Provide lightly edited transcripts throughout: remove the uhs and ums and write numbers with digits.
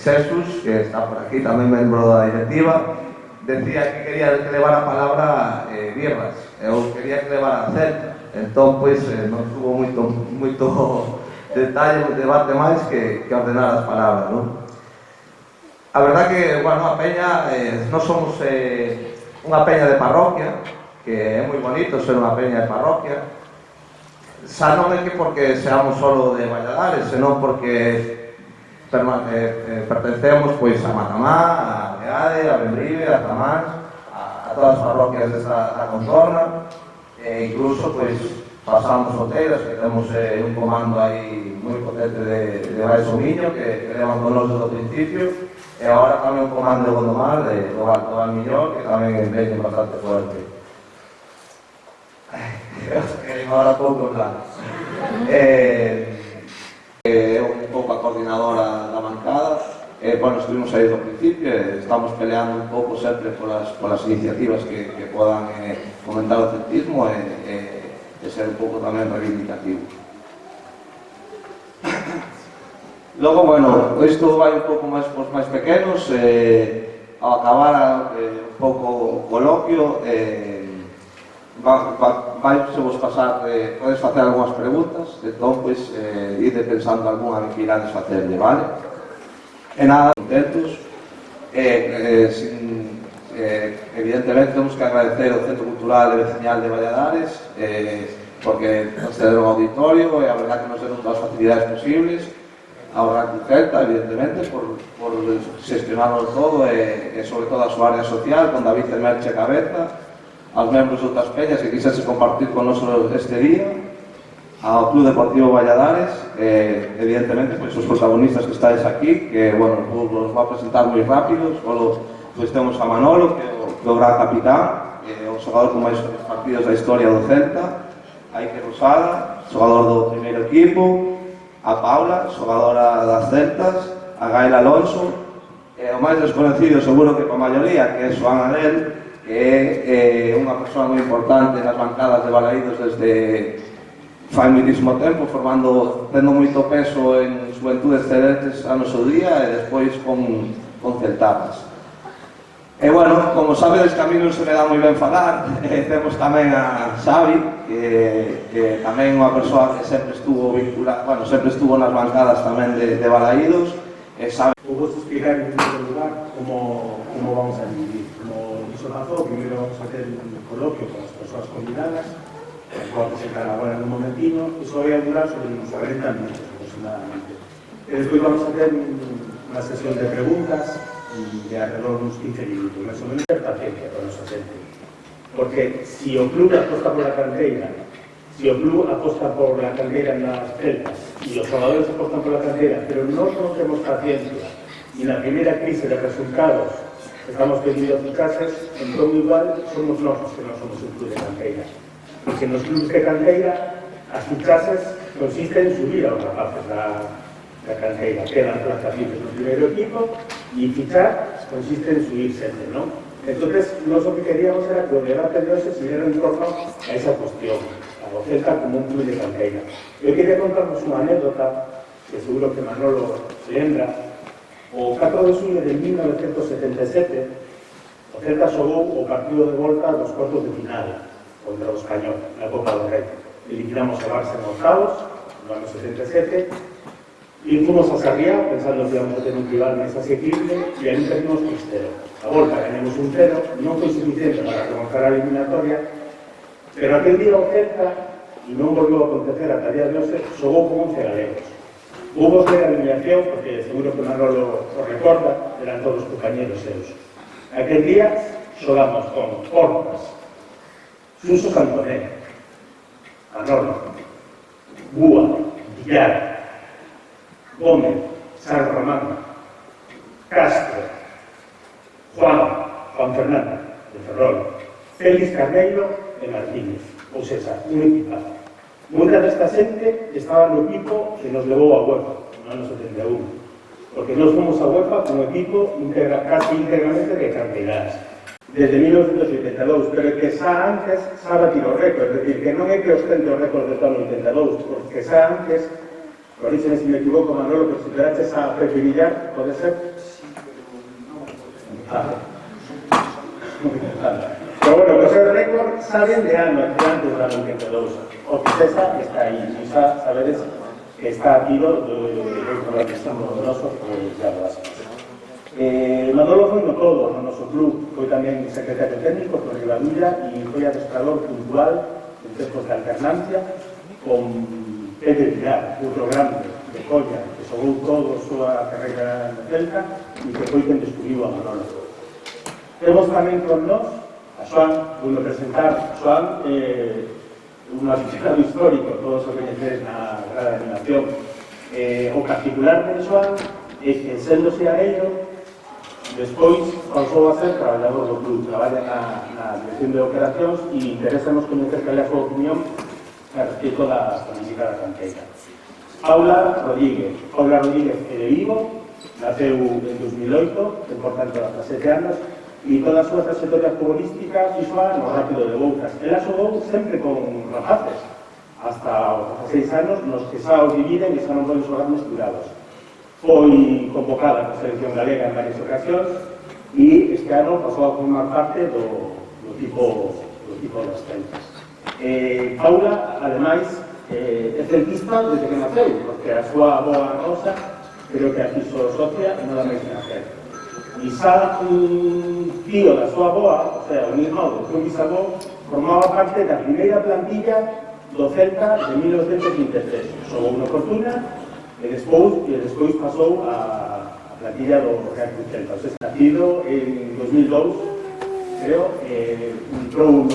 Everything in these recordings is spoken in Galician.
Xesús, que está por aquí, tamén membro da directiva, decía que quería que levara a palabra Birras, eu quería que levara a Celta, entón, pois, non tuvo moito detalle, moito debate máis que ordenar as palabras, non? A verdad que, bueno, a peña, non somos unha peña de parroquia, que é moi bonito ser unha peña de parroquia, xa non é que porque seamos solo de Valladares, senón porque pertencemos pois a Matamá, a Leade, a Bembrive, a Tamán, a todas as parroquias da contorna, e incluso pois pasamos Oteiras, que temos un comando aí moi potente de Baixo Miño, que levan con nos desde o principio, e agora tamén un comando de Gondomar, do Alto Valmiñor, que tamén veñen bastante fuerte. Que agora pouco claro. Un pouco a coordinadora da bancada, bueno, estuvimos aí do principio, estamos peleando un pouco sempre polas iniciativas que podan comentar o celtismo e ser un pouco tamén reivindicativo. Logo, bueno, isto vai un pouco máis pos máis pequenos, ao acabar un pouco o coloquio, vai-se vos pasar, podes facer algunhas preguntas, entón, pois, ide pensando algunha que irades facerlle, vale? E nada, contentos, evidentemente temos que agradecer ao Centro Cultural e Veciñal de Valladares, porque nos deron auditorio e a verdad que nos deron todas as facilidades posibles, ao Ranking Celta, evidentemente, por gestionarlo todo e sobre todo a súa área social, con David Merche cabeza, aos membros de outras peñas que quixese compartir con nos este día, ao Club Deportivo Valladares, evidentemente, pois, os protagonistas que estáis aquí, que, bueno, vos vou a presentar moi rápidos. Pois temos a Manolo, que é o gran capitán, o xogador con máis partidos da historia do Celta, a Iker Rosada, xogador do primeiro equipo, a Paula, xogadora das Celtas, a Gael Alonso, e o máis desconocido, seguro que pa maioría, que é Xoán Adel, que é unha persoa moi importante nas bancadas de Balaídos desde fai moitísimo tempo, tendo moito peso en xuventudes cedentes a noso día e despois con celtadas. E, bueno, como sabedes que a mí non se me dá moi ben falar, temos tamén a Xavi, que tamén é unha persoa que sempre estuvo vinculada, bueno, sempre estuvo nas bancadas tamén de Balaídos, e sabe... Vou explicar en primeiro lugar como vamos a dividir. Primero vamos a hacer un coloquio con las personas convidadas, el cual presentará ahora en un momentino, y eso va a durar sobre unos 40 minutos aproximadamente. Después vamos a hacer una sesión de preguntas de alrededor de unos 15 minutos, más o menos de paciencia con nuestra gente. Porque si o club aposta por la canteira, en las celtas, y los jugadores apostan por la cantera, pero no conocemos paciencia, y en la primera crisis de resultados estamos pedindo fichajes, entón igual somos nós que non somos un club de canteira. Porque nos clubes de canteira as fichajes consisten en subir aos rapaces da canteira, quedan plazas libres no primeiro equipo e fichar consiste en subir xente, non? Entón, nós o que queríamos era que o debate de hoxe se diera en torno a esa cuestión, ao Celta como un club de canteira. Eu quería contarnos unha anécdota que seguro que Manolo se lembra. O 4 de xulio de 1977, o Celta xogou o partido de volta dos cuartos de final contra o Español, na Copa do Rei. Eliminamos a Barça en octavos, no ano 77, e fomos a Sarriá, pensando que íbamos a ter un rival máis asequible, e ali perdimos 3-0. A volta ganemos 1-0, non foi suficiente para remontar a eliminatoria, pero aquel día o Celta, e non volveu a acontecer ata día de hoxe, xogou con 11 galegos. Hubo que la alineación, porque seguro que Manolo lo recorda, eran todos compañeros seus. Aquel día xogamos con Hortas, Suso Santoné, Manolo, Búa, Villar, Gómez, San Román, Castro, Juan Fernández, de Ferrol, Félix Carneiro e Martínez, ou seja, un equipazo. Moita desta xente estaba no equipo que nos levou a UEFA, no ano 71, porque nós fomos a UEFA como equipo casi íntegramente de canteiranos. Desde 1982, pero que xa antes xa batido o récord, é dicir, que non é que ostente o récord de todo o 82, porque xa antes, corríxeme se me equivoco, Manolo, pero se quedaches a Pepe Villar, pode ser, Pero bueno, o seu récord saben de ano antes da 92. O César está aí, xa sabedes que está ativo do récord que estamos nosos, ya lo vas. Manolo foi no todo, no noso club, foi tamén secretario técnico por Ribadilla e foi adestrador puntual en tempos de alternancia con Pedro Villar, outro grande de Colla, que xogou toda a súa carreira na Celta e que foi quen descubriu a Manolo. Temos tamén con nós a Xoan, vou presentar. Xoan un aficionado histórico, todos os coñeceres na grada de animación. O particular de Xoan é que, sendo seareiro, despois pasou a ser traballador do club, traballa na dirección de operacións e interesamos coñecer cal é a súa opinión respecto da política da canteira. Paula Rodríguez é de Vigo, naceu en 2008, ten por tanto hasta 7 anos, e toda a súa trayectoria futbolística fixoa no Rápido de Bouzas. Ela xogou sempre con rapaces, hasta os 16 anos, nos que xa os dividen e xa non poden xogar mesturados. Foi convocada na selección galega en varias ocasións e este ano pasou a formar parte do tipo das Celtas. Paula, ademais, é celtista desde que naceu, porque a súa avoa Rosa creo que a fixo socia e nada máis que nacer. E xa un tío da súa avoa, o sea, un irmão do seu bisavó, formaba parte da primeira plantilla do Celta de 1923. Xogou no Fortuna e despois pasou a plantilla do Real Club Celta. O sea, nacido en 2002, creo, entrou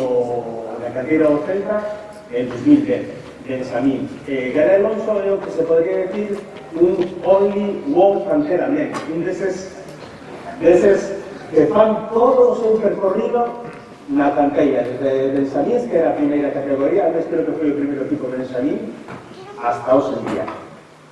na canteira do Celta en 2010. Benjamín. Gary Alonso é o que se podría decir un only one cantera man, un deses que fan todo o seu percorrido na canteira, desde Benjamín, que era a primeira categoría, además creo que foi o primeiro equipo Benjamín, hasta hoxe en día.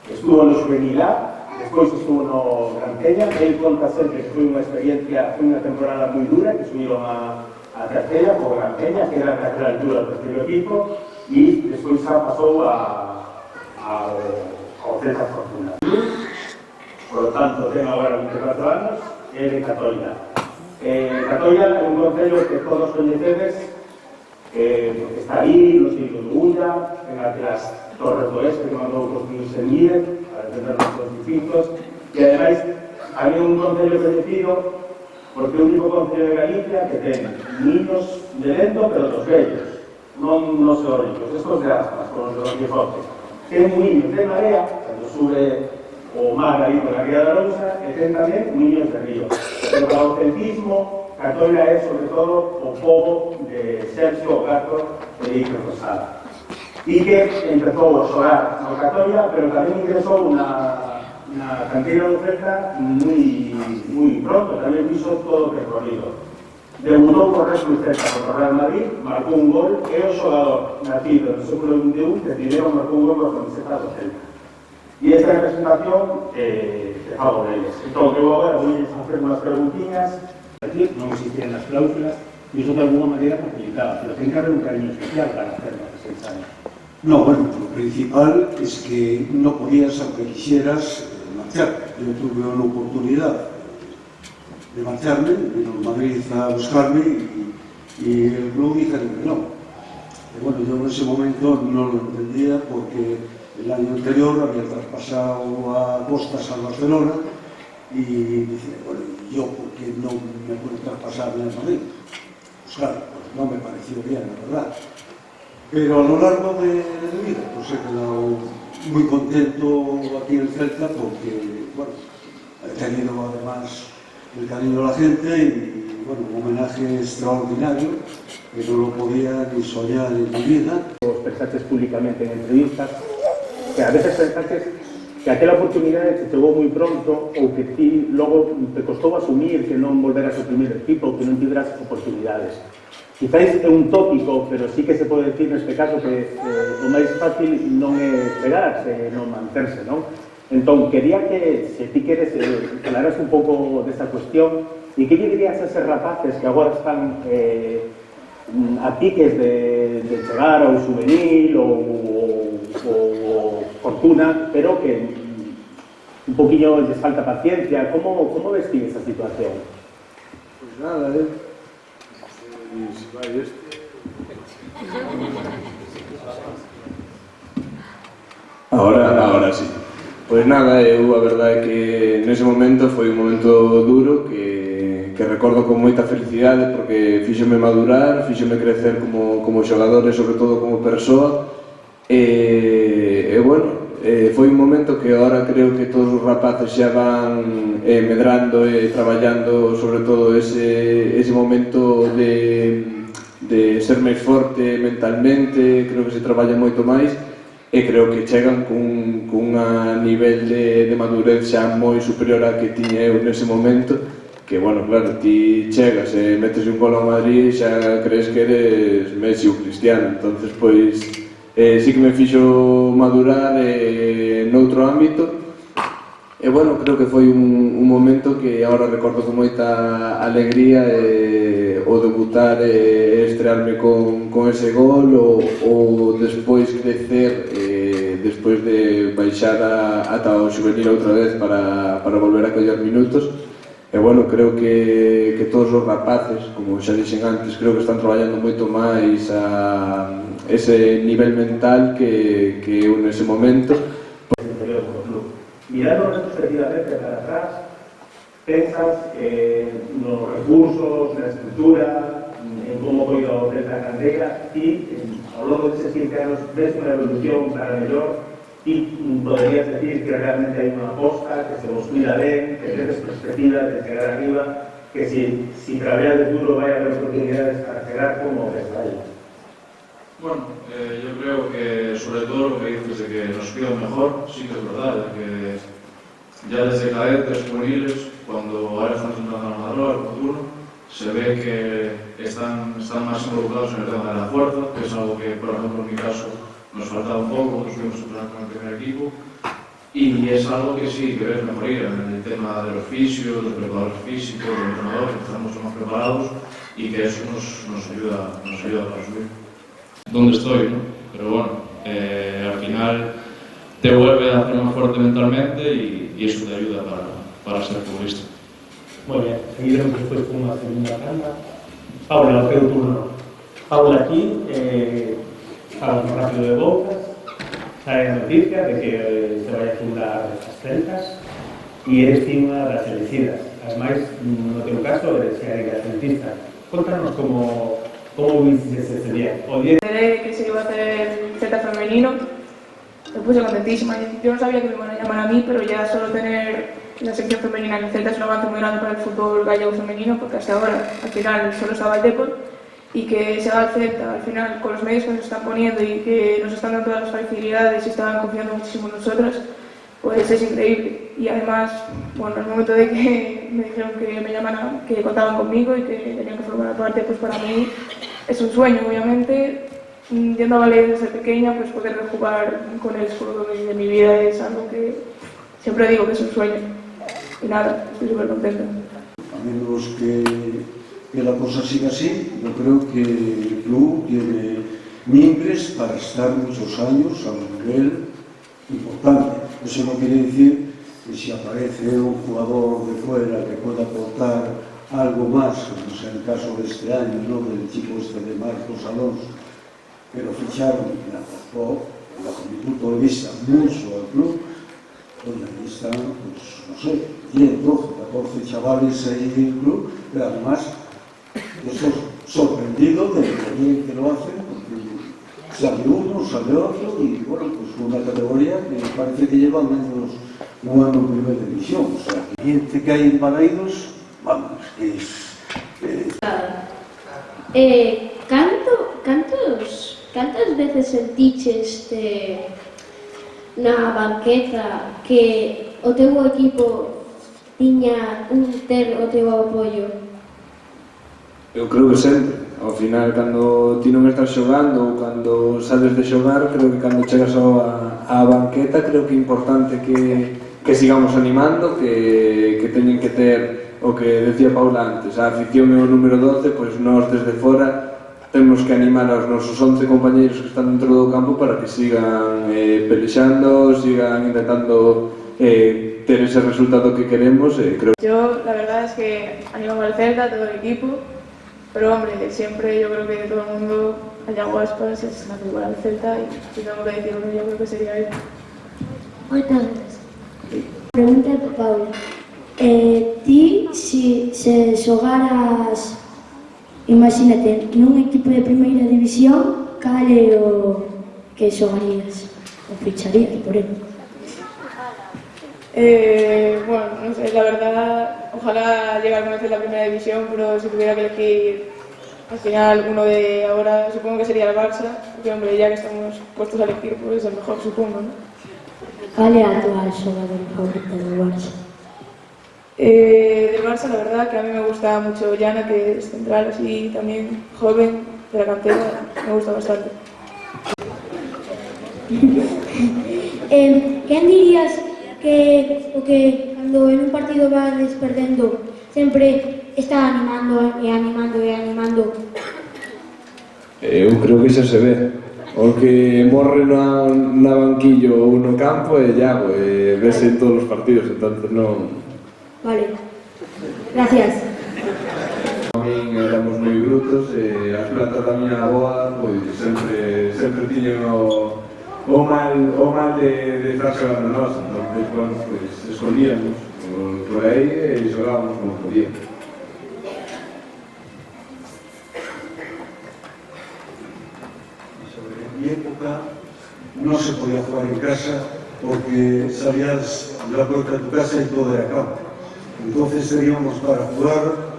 Estuvo no Juvenil A, despois estuvo no Gran Peña, el conta sempre que foi unha experiencia, foi unha temporada moi dura, que subiron a terceira por Gran Peña, que era a terceira altura do terceiro equipo, e despois xa pasou ao Celta Fortuna. Por lo tanto, ten agora 24 anos, é de Catoira. Catoira é un concello que todos coñecedes, porque está aí, nos Filhos de Ulla, en as Torres do Oeste, que mandou construirse en Mire, para defender os seus distintos, e ademais, hai un concello coñecido, porque é o único concello de Galicia que ten niños de dentro, pero dos vellos. Non nos eólicos, estos de aspas, con os de Don Quijote. Ten niños de marea, cando sube o mar aí con la Ría da Lousa, e ten tamén niños de río. Pero para o celtismo, Catoira é, sobre todo, o pobo de Sergio Gato e Iker Rosada. E que empezou a xogar no Catoira, pero tamén ingresou na canteira do Celta moi pronto, tamén fixo todo o percorrido. Debutou por Real Club Celta contra Real Madrid, marcou un gol, e o xogador nacido no século XXI que primeiro marcou un gol por camiseta do Celta. E esta representación te fago deles. Entón, eu agora vou facer unhas preguntiñas. Non existían as cláusulas e iso de alguna maneira facilitaba, pero ten que haber un cariño especial para hacerlo a 6 anos. No, bueno, lo principal es que no podías, aunque quisieras, marchar. Yo tuve una oportunidad de marcharme, vino Madrid a buscarme y el club dijeron que no. Y bueno, yo en ese momento no lo entendía porque el año anterior había traspasado a Costas al Barcelona y dice, bueno, yo por qué no me puedo traspasar a Madrid. Pues claro, pues no me pareció bien, la verdad. Pero a lo largo de mi vida pues he quedado muy contento aquí en Celta porque, bueno, he tenido además el cariño de la gente y, bueno, un homenaje extraordinario que no lo podía ni soñar en mi vida. Os pensaches públicamente en entrevistas, que a veces pensaches que aquela oportunidade te chegou moi pronto ou que ti logo te costou asumir que non volveras ao primeiro equipo, que non tiveras oportunidades. Quizás é un tópico, pero sí que se pode decir neste caso que o máis fácil non é pegarse, non manterse, non? Entón, quería que, se ti queres, falaras un pouco desta cuestión e que lle dirías a eses rapaces que agora están a piques de chegar ao juvenil ou fortuna, pero que un poquinho les falta paciencia. Como ves ti esa situación? Pues nada, si vai este. Ahora sí. Pois nada, eu a verdade é que nese momento foi un momento duro que recordo con moita felicidade porque fíxome madurar, fíxome crecer como xogador e sobre todo como persoa e bueno, foi un momento que agora creo que todos os rapaces xa van medrando e traballando sobre todo ese momento de ser máis forte mentalmente, creo que se traballa moito máis e creo que chegan cun nivel de madurez xa moi superior a que tiña eu nese momento que, bueno, claro, ti chegas e metes un gol ao Madrid e xa crees que eres Messi ou Cristiano, entonces pois sí que me fixo madurar noutro ámbito e, bueno, creo que foi un momento que agora recordo con moita alegría o debutar e estrearme con ese gol ou despois crecer despois de baixar ata o juvenil outra vez para volver a coller minutos e, bueno, creo que todos os rapaces, como xa dixen antes, creo que están traballando moito máis a ese nivel mental que eu nese momento. Mirando retrospectivamente para atrás, pensas nos recursos, na estructura, en como foi o desde a canteira e ao longo deses 15 anos ves unha evolución para mellor e poderías decir que realmente hai unha aposta, que se vos cuida ben, que tedes perspectiva de chegar arriba, que si traballas duro vai haber oportunidades para chegar como ves aí. Bueno, yo creo que sobre todo lo que dices de que nos cuidan mejor, sí que es verdad, que ya desde cadetes juveniles, cuando ahora están entrando a la madroga, al futuro, se ve que están más involucrados en el tema de la fuerza, que es algo que, por ejemplo, en mi caso, nos faltaba un poco, nos fuimos a entrenar con el primer equipo, y es algo que sí, que ves mejoría en el tema de los fisios, de los preparadores físicos, de los entrenadores, que están mucho más preparados y que eso nos ayuda para subir. Donde estoy, ¿no? Pero bueno, al final te vuelve a hacer más fuerte mentalmente y eso te ayuda para ser futbolista. Muy bien, seguiremos después con una segunda tanda. Paula, el turno. Paula aquí, hablamos rápido de Bocas, sale noticia de que se vaya a fundar estas celtas y eres una de las elegidas. Además, no tengo caso, eres celtista. Contanos cómo viste ese día. Enteré que se iba a hacer Celta femenino, me puse contentísima. Yo no sabía que me iban a llamar a mí, pero ya solo tener la sección femenina en Celta es un avance muy grande para el fútbol gallego femenino, porque hasta ahora al final solo estaba el Depor, y que se haga el Celta al final con los medios que nos están poniendo y que nos están dando todas las facilidades y estaban confiando muchísimo en nosotras, pues es increíble. Y además, bueno, en el momento de que me dijeron que me llamaran, que contaban conmigo y que tenían que formar parte, pues para mí es un sueño, obviamente. Yendo a Valencia desde pequeña, pues poder jugar con el escudo de mi vida es algo que siempre digo que es un sueño. Y nada, estoy súper contenta. A menos que la cosa siga así, yo creo que el club tiene mimbres para estar muchos años a un nivel importante. Eso no quiere decir que si aparece un jugador de fuera que pueda aportar algo más, como sea el caso de este año, ¿no?, del chico este de Marcos Alonso, pero ficharon y aportó, bajo mi punto de vista, mucho al club. Hoy aquí están, pues, no sé, 10, 12, 14 chavales ahí en el club, pero además estoy sorprendido de lo bien que lo hacen, porque sale uno, sale otro, y bueno, pues una categoría que parece que lleva menos un año en primera división. O sea, la gente que hay en Balaidos, vamos, que es... Cantas veces sentiches na banqueta que o teu equipo tiña ter o teu apoio? Eu creo que sempre. Ao final, cando ti non estás xogando ou cando sales de xogar, creo que cando chegas á banqueta, creo que é importante que sigamos animando, que teñen que ter o que decía Paula antes, a afición é o número 12, pois nós desde fora temos que animar aos nosos 11 compañeiros que están dentro do campo para que sigan pelexando, sigan intentando ter ese resultado que queremos, creo. Yo, la verdad es que animo al Celta, a todo el equipo, pero hombre, siempre yo creo que todo el mundo, allá Guaspas, es la igual al Celta y si tengo que decir uno, yo creo que sería él. Moitas gracias. Pregunta para Paula. Ti, se xogaras, imagínate, nun equipo de primeira división, cal é o que xogarías? O ficharías por él? Bueno, no sé, la verdad, ojalá llegue a conocer la primera división, pero si tuviera que elegir al final uno de ahora, supongo que sería el Barça, porque hombre, ya que estamos puestos a elegir, pues el mejor supongo, ¿no? Cal é a tua xogadora favorita do Barça? Del Barça, la verdad que a mí me gusta mucho Yana, que es central, así también joven, de la cantera, me gusta bastante. Quen dirías que o que cando en un partido vas perdendo sempre está animando e animando e animando? Eu creo que xa se ve. O que morre na banquillo ou no campo é Iago, vese en todos os partidos, entonces non... Vale, gracias. Tamén éramos moi brutos e as plantas da miña avoa pois sempre tiñen o mal de estar xogando nós, entonces, bueno, pois escondíamos por aí e xogábamos como podíamos. En mi época no se podía jugar en casa porque salías de la puerta de tu casa y todo era campo. Entonces teníamos para jugar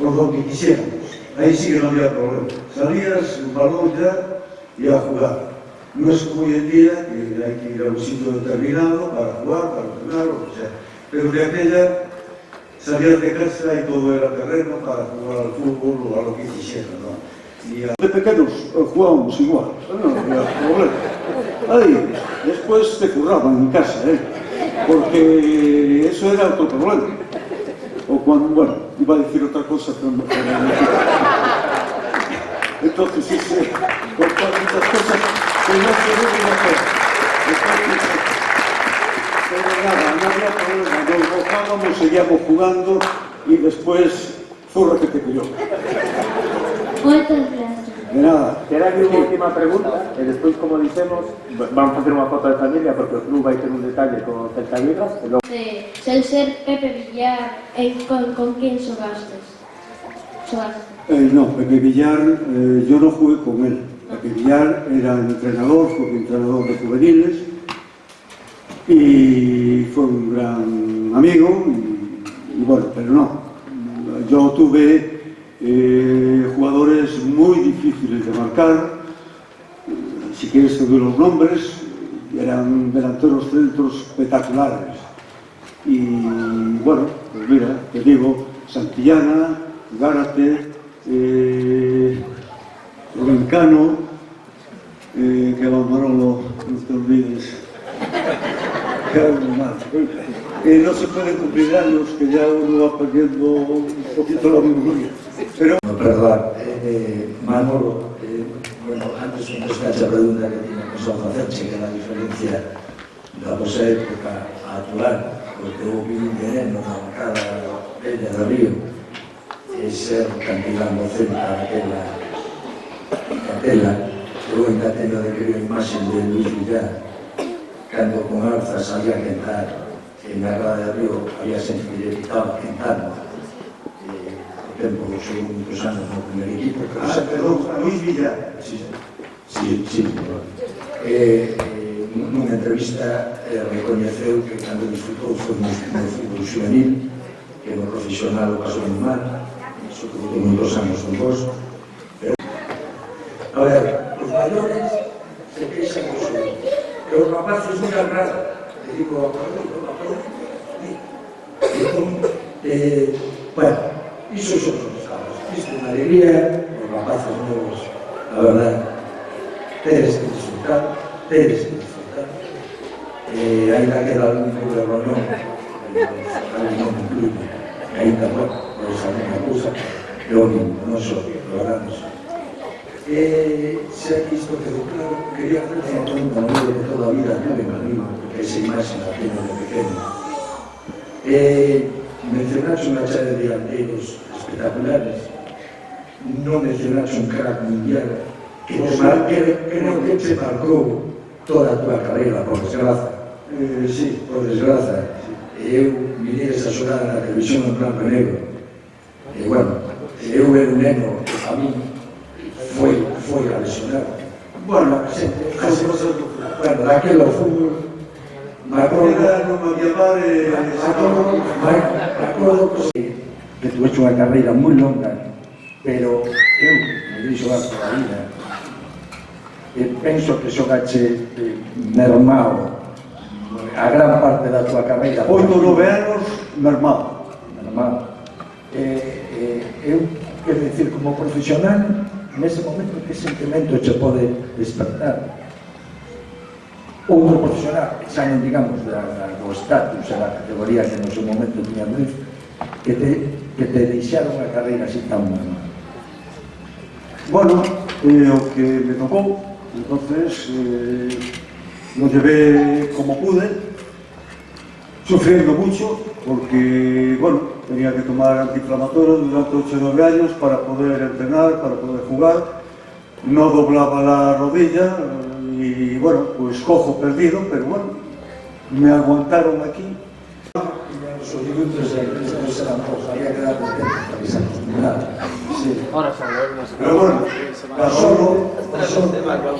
por lo que quisiéramos. Ahí sí que no había problema. Salías, un balón ya y a jugar. No es como hoy en día, que hay que ir a un sitio determinado para jugar, para entrenar, o lo que sea. Pero de aquella salías de casa y todo era terreno para jugar al fútbol o a lo que quisieras, ¿no? De pequeños jugábamos igual, no había problema. Ahí, después te curraban en casa, porque eso era otro problema. O cuando, bueno, iba a decir otra cosa, pero no. Entonces, por muchas cosas que no se deben hacer. Pero nada, no había problema, nos mojábamos, seguíamos jugando y después zorra que te crió. Moitas gracias. De nada. Queda aquí unha última pregunta e despois, como dixemos, vamos facer unha foto de familia porque o club vai ter un detalle con Celta Vigas e logo... Sen ser Pepe Villar, con quen xogastes? No, Pepe Villar, yo no jugué con él. Pepe Villar era entrenador, fue entrenador de juveniles y fue un gran amigo y bueno, pero no. Yo tuve jugadores muy difíciles de marcar, si quieres te doy los nombres, eran delanteros centros espectaculares y bueno, pues mira, te digo, Santillana, Gárate, Robencano, que abandonó no te olvides, no se pueden cumplir años que ya uno va perdiendo un poquito la memoria. Pero... No, perdón, Manolo, bueno, antes un descacha pregunta que tiene pensado facerche, que é a diferencia da vosa época a actual, porque houve un veneno na bancada bella do Río, e ser cantilán do Celta aquela, eu ainda teño de ver a imaxe de Luis Villar, cando con alza salía a quentar, e na grada de Río había xente que lle quitaba quentando. Tempo dos segundos anos no primer equipo. Perdón, Luis Villar. Sí. Nunha entrevista recoñeceu que cando disfrutou foi no fútbol juvenil, que no profesional o pasou moi mal, iso que foi moitos anos con vos. A ver, os maiores se queixan do suelo, que os rapaces non dan nada. Le digo, bueno, iso son os casos. Isto é unha alegría, os rapaces novos, a verdade, tedes que disfrutar, ainda queda algún pouco de rolón, algún non incluye, ainda non, pois alguna cousa, é o mismo, non só, a verdade non só. Se aquí isto quedou claro, quería hacer unha pregunta de toda a vida tuve en amigo, porque esa imaxe la tengo de pequeno. Mencionaste unha chave de dianteiros espectaculares, non mencionaste un crack mundial que creo que te marcou toda a tua carreira, por desgraza. Sí, Por desgraza. Eu mirei esa xorada na televisión en blanco e negro. E, bueno, eu era un neno que a mí foi a lesionar. bueno, casi Bueno, daquelo fútbol, me acordo que tu hecho unha carreira moi longa, pero eu me di xogar toda a vida e penso que xogache mermao a gran parte da tua carreira. 8 ou 9 anos mermado. Eu, quero dicir, como profesional, nese momento, que sentimento che pode despertar? Outro profesional, xa non digamos do estatus e da categoría que no seu momento tiña Brief, que te deixaron unha carreira así tan buena. Bueno, o que me tocou, entonces lo llevé como pude, sufriendo mucho, porque, bueno, tenía que tomar antiinflamatorios durante 8 o 9 años para poder entrenar, para poder jugar. No doblaba la rodilla y, bueno, pues cojo perdido, pero bueno, me aguantaron aquí. Los minutos de crisis eran pocos, había que dar tiempo para que se acostumbrara. Sí. Pero bueno, solo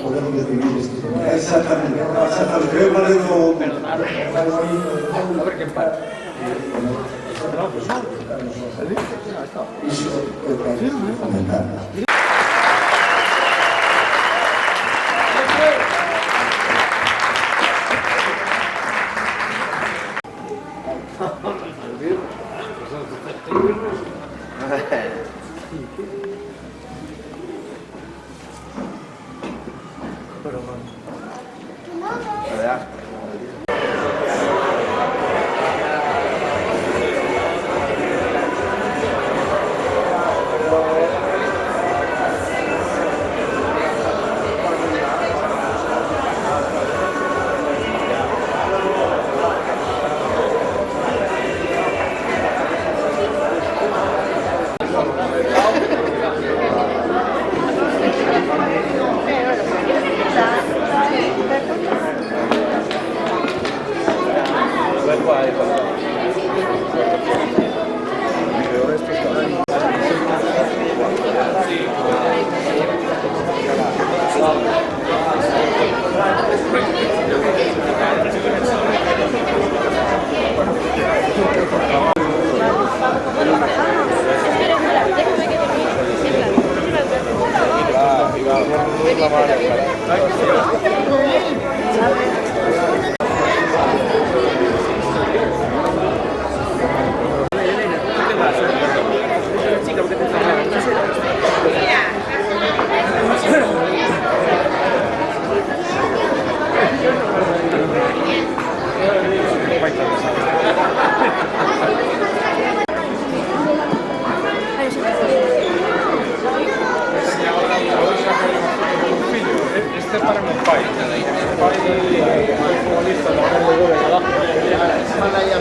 podemos vivir este momento. exactamente, yo me alegro. A ver qué pasa. Eso es fundamental.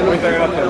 Muchas gracias.